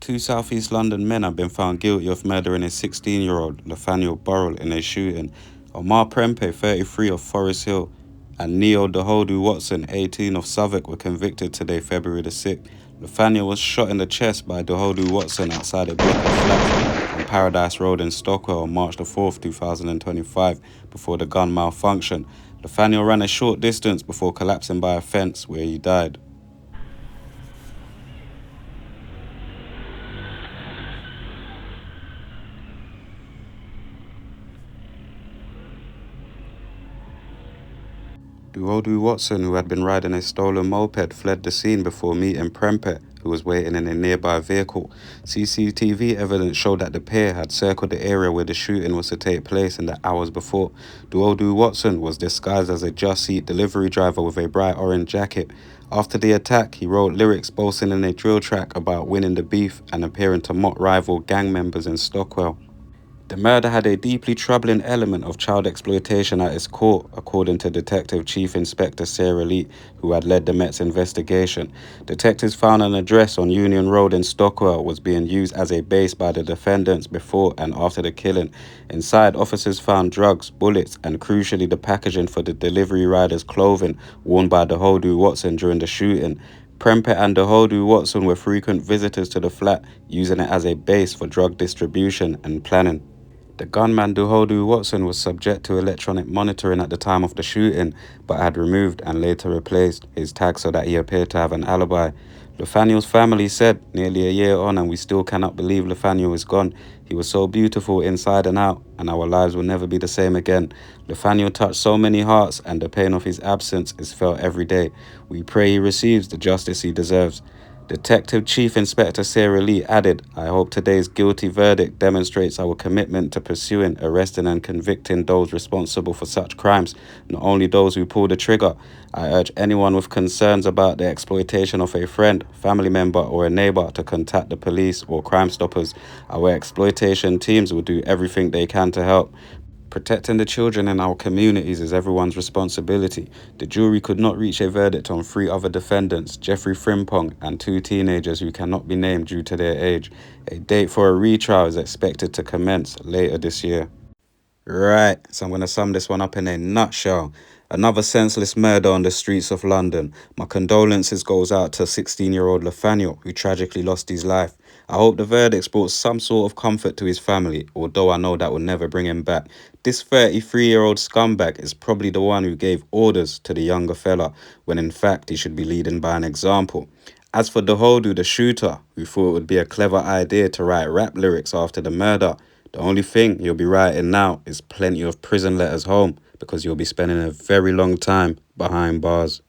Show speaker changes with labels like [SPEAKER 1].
[SPEAKER 1] Two Southeast London men have been found guilty of murdering a 16-year-old Nathaniel Burrell in a shooting. Omar Prempeh, 33, of Forest Hill, and Neo Dahodu Watson, 18, of Southwark, were convicted today, February the 6th. Nathaniel was shot in the chest by Dahodu Watson outside a block of flats on Paradise Road in Stockwell on March the 4th, 2025, before the gun malfunctioned. Nathaniel ran a short distance before collapsing by a fence, where he died. Dahodu Watson, who had been riding a stolen moped, fled the scene before meeting Prempeh, who was waiting in a nearby vehicle. CCTV evidence showed that the pair had circled the area where the shooting was to take place in the hours before. Dahodu Watson was disguised as a Just Eat delivery driver with a bright orange jacket. After the attack, he wrote lyrics boasting in a drill track about winning the beef and appearing to mock rival gang members in Stockwell. The murder had a deeply troubling element of child exploitation at its core, according to Detective Chief Inspector Sarah Lee, who had led the Met's investigation. Detectives found an address on Union Road in Stockwell was being used as a base by the defendants before and after the killing. Inside, officers found drugs, bullets, and crucially the packaging for the delivery rider's clothing worn by Dahodu Watson during the shooting. Prempeh and Dahodu Watson were frequent visitors to the flat, using it as a base for drug distribution and planning. The gunman Dahodu Watson was subject to electronic monitoring at the time of the shooting, but had removed and later replaced his tag so that he appeared to have an alibi. Nathaniel's family said, nearly a year on and we still cannot believe Nathaniel is gone. He was so beautiful inside and out, and our lives will never be the same again. Nathaniel touched so many hearts, and the pain of his absence is felt every day. We pray he receives the justice he deserves. Detective Chief Inspector Sarah Lee added, I hope today's guilty verdict demonstrates our commitment to pursuing, arresting and convicting those responsible for such crimes, not only those who pull the trigger. I urge anyone with concerns about the exploitation of a friend, family member or a neighbor to contact the police or Crime Stoppers. Our exploitation teams will do everything they can to help. Protecting the children in our communities is everyone's responsibility. The jury could not reach a verdict on 3 other defendants, Jeffrey Frimpong and 2 teenagers who cannot be named due to their age. A date for a retrial is expected to commence later this year. Right, so I'm going to sum this one up in a nutshell. Another senseless murder on the streets of London. My condolences goes out to 16-year-old Nathaniel, who tragically lost his life. I hope the verdicts brought some sort of comfort to his family, although I know that will never bring him back. This 33-year-old scumbag is probably the one who gave orders to the younger fella, when in fact he should be leading by an example. As for Dahodu, the shooter, who thought it would be a clever idea to write rap lyrics after the murder, the only thing you'll be writing now is plenty of prison letters home, because you'll be spending a very long time behind bars.